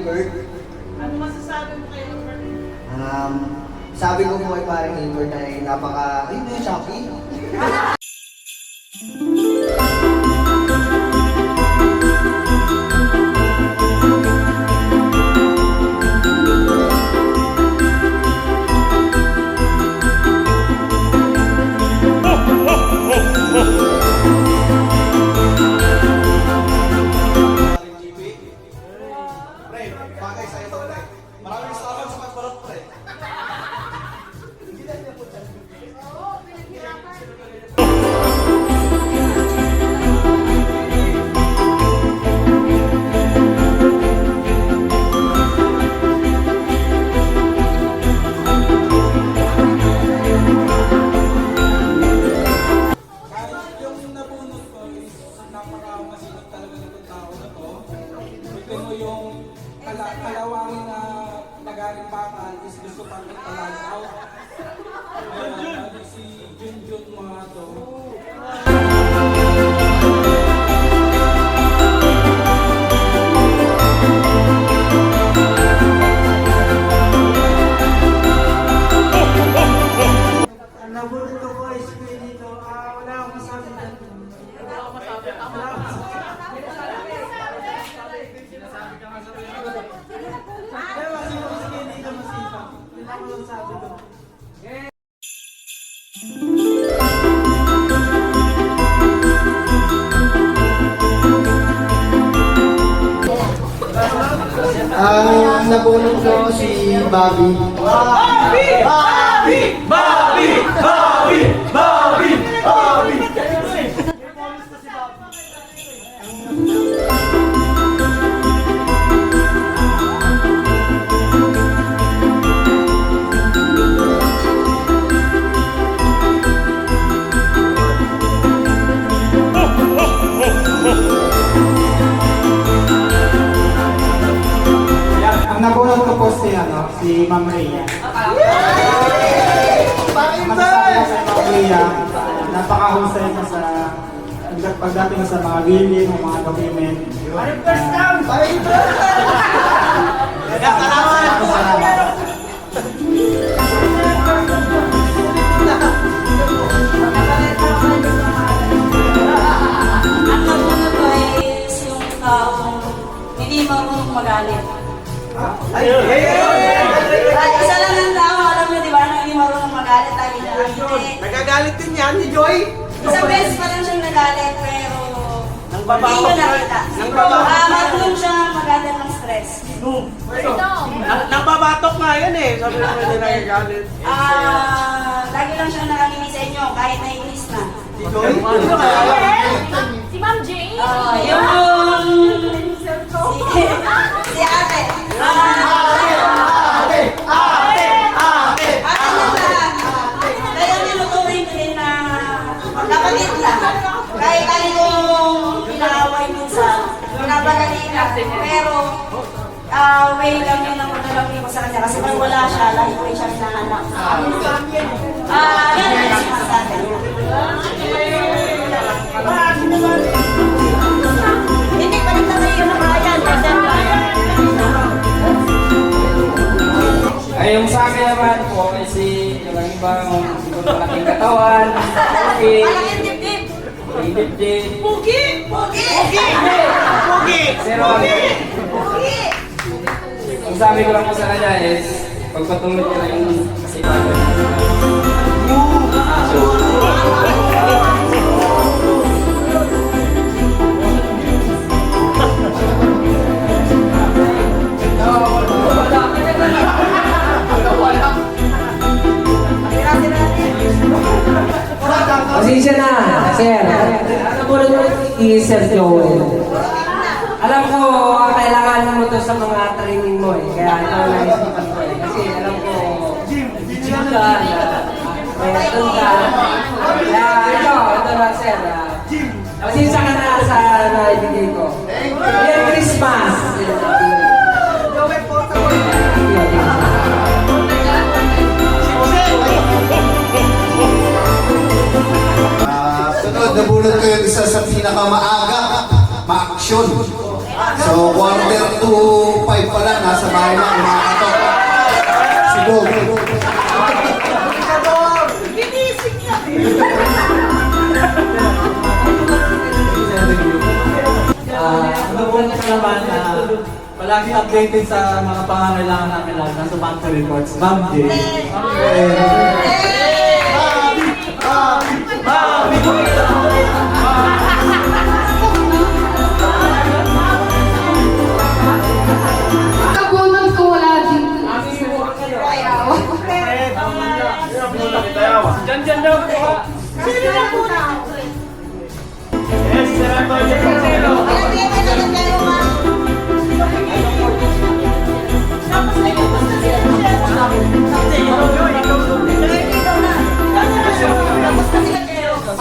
Hilbert. Ano masasabi mo kay Hilbert? Sabi ko po kay parang Hilbert ay napaka... Ayun na yung Shopee. Yung kalawangin na nagaling bakal is gusto pang italag out. Si Junjun mga to. Ang nabulot ko po is dito. Wala akong masabi dyan. Ang nabunod ko si Bobby. Bobby! Bobby! Bobby! Bobby! Bobby! Bobby! Ang nabulot ko po si Ma'am Rhea. Masasabi ko sa Ma'am Rhea, napakahusay na sa pagdating sa mga billing, mga document. Ang nabunod ko is yung taong hindi marunong magalit. Isa lang ang tao, alam nyo, di ba, na hindi marunong magalit, lagi na lang hindi. Nagagalit din yan ni Joy. Isang beses pa lang siyang nagalit, pero hindi ko nakita. Nang babatok. Marunong siya magalit ng stress. Nababatok nga yan eh. Sabi naman hindi nagagalit. Lagi lang siyang nakanginig sa inyo, kahit naiinis na. Si Joy? Si Ma'am Jane? Si ate. Ate na lang. Kaya niluturin din na kapatid lang. Kahit tayo kong pinaaway minsan, pinapagalitan. Pero, way lang yun ang paglalaki ko sa kanya. Kasi pag wala siya, lagi ko rin siya hinahanap. Yan ang sinasabi. Hindi pa rin tayo yung nakayan. Ay, yung sa akin naman po, kasi yung ibang malaking katawan, okay, Malaking dibdib. may dibdib. Pugi! Pugi! Pugi! Pero Pugi! ang sabi ko lang po sa kanya is, pagpatuloy ko na yung kasipagan. Pasensya na, sir. Ano po na Sir Joel? Alam ko, kailangan mo to sa mga training mo eh. Kaya ito na isipan ko eh. Kasi alam ko, gym ka, doon ka. Kaya ito na sir. Pasensya ka na sa naibigay ko. Merry Christmas! Sunod, nabulot ko yung isa sa pinakamaaga, ma-action. So, 4:45 pala, nasa bahay na, kumakatok. Si Dog. Ano po naman na palagi updated sa mga pangangailangan namin lalo na sa monthly reports. Ma'am J. Nabunod ko wala din. Diyan daw po ha. Sino na po na? Yes, Sir Antonio Cancelo.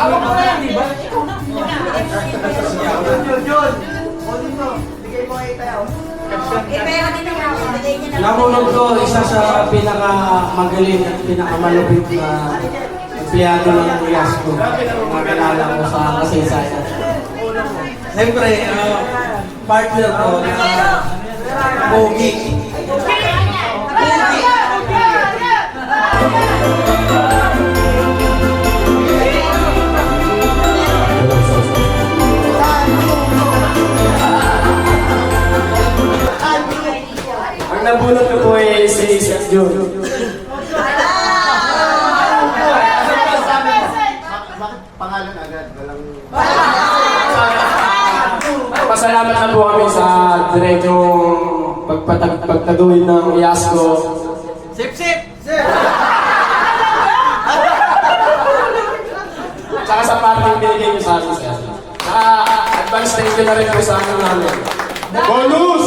Hawak ko na yan, di ba? John, kunin mo. Bigay mo kay tayo. Nabunod ko, isa sa pinakamagaling at pinakamalupit na empleyado ng Yasco. Magkalala ko sa kasaysayan. Siyempre, partner ko na Pogi. Ang nabunod ko po ay si Sir John. Bakit pangalan agad? Walang... Pasalamat na po kami sa diretsong pagtaguhin ng Yasco. Sip, sip! Tsaka sa parting binigay niyo sa akin, sir. Tsaka advance thank you na rin po sa akin namin. Bonus!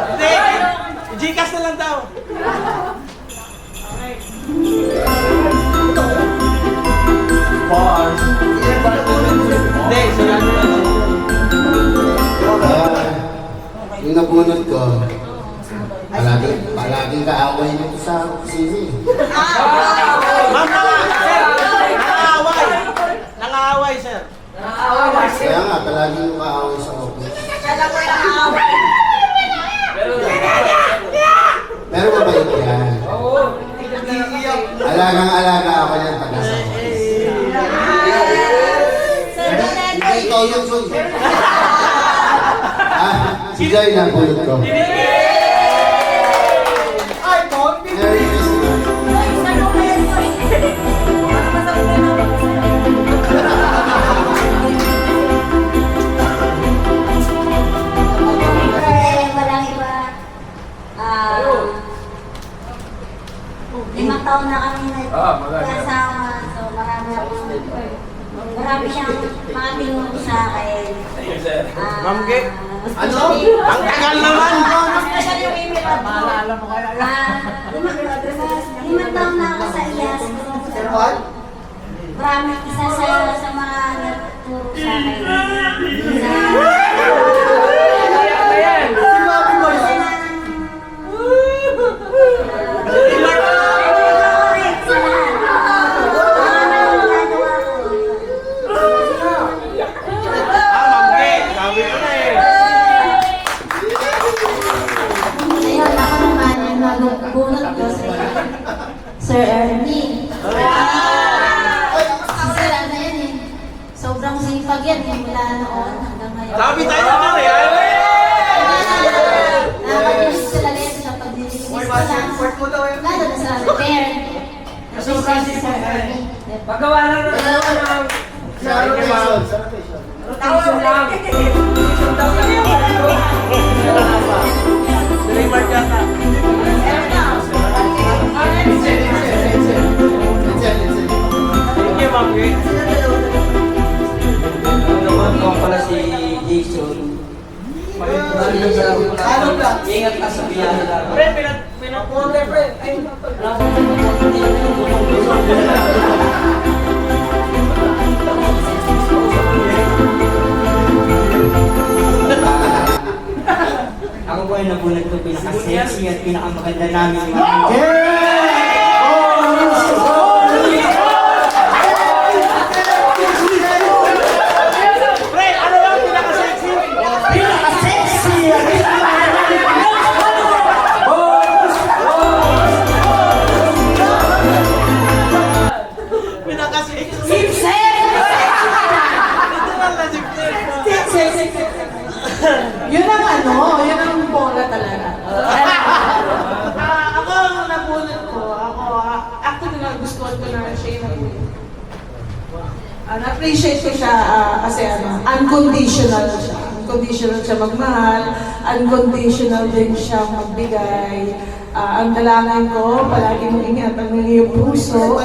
Hindi! Gcash na lang daw. Hindi, sila na lang. Yung nabunod ko, palaging kaaway nito sa opisina eh. Ma'am, nangaaway. Nangaaway, sir. Kaya nga, palaging yung kaaway sa office. Pero mabait yan. Alagang-alaga ako yan pag nasa office. Hindi ikaw yung Joy. Si Joy na bulot ko. Merry Christmas. Walang iba. 5 taon na kami nagkasama. So marami siyang mga tingin sa akin. Ma'am Ge? Ano? Ang tagal naman! Special yung email at maalala mo kaya. 5 taon na ako sa IAS. Marami isa sa mga nagturo sa akin. Ma'am Ge, sabi ko na eh. Ngayon, ako naman ang nabunod ko sa Sir Ernie. Sir, ano yan eh. Sobrang sipag yan eh, mula noon hanggang ngayon. Sabi tayo na eh. Nakakabilis talaga yan sa pagdilinis ko lang. Lalo na sa repair. Sobrang si Sir Ernie. Paggawa lang ng dalawa ng Sa rotation. Sa rotation. rotation lang. Rotation daw lang. Remark yata. Thank you, Ma'am Ge. Ano pala si Jason. Ingat ka sa biyahe lang. Pre, pinapunta, pre. Ay, Ako po ay nabunod ko pinaka-sexy at pinakamaganda namin. nagustuhan ko na siya yung nabuhay. Na-appreciate ko siya kasi unconditional siya. Unconditional siya magmahal, unconditional din siya magbigay. Ang dalangin ko, palagi mong ingatan ng iyong puso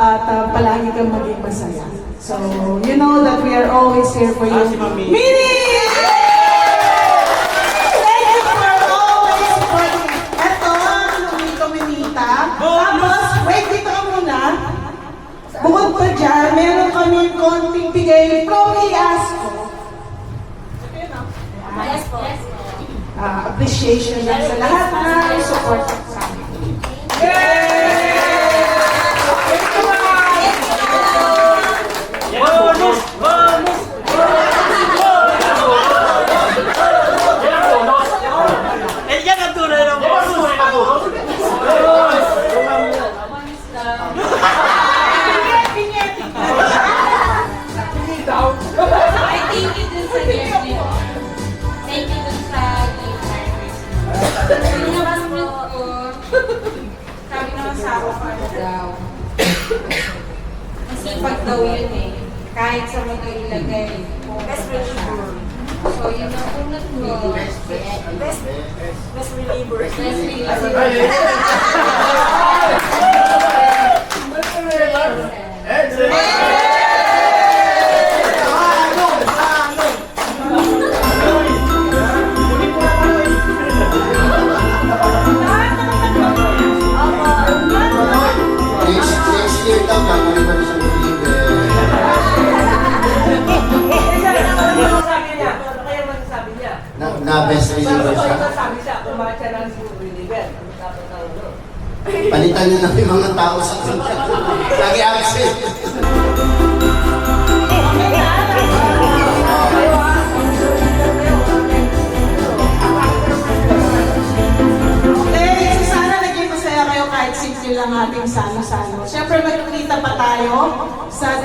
at palagi kang maging masaya. So, you know that we are always here for you. Mini! Thank you for always supporting me. Eto, hindi ko minita. Tapos, wait, dito ka muna. Bukod pa dyan, meron kami konting bigay from Iasco. Yes po. Appreciation lang sa lahat na support sa amin. Bonus! Bonus! Eh, yan ang tunay ng bonus! I thank you dun sa gift niyo. Thank you dun sa gift service. Yung naman ko, sabi naman sa ako paano daw. Masipag daw yun eh. Kahit sa mga ilagay. Best reliever. So yun ang unat ko. Best reliever. Best reliever. Next year daw na, kami pa rin sa deliver. Sabi niya, ano kaya masasabi niya? Na best reliever siya. Sabi siya, kumain siya ng reliever. Ano dapat tawag doon? Palitan niyo na yung mga tao sa lagi absent. Okay, so sana naging masaya kayo kahit simple lang ating salo-salo. Siyempre, magkikita pa tayo sa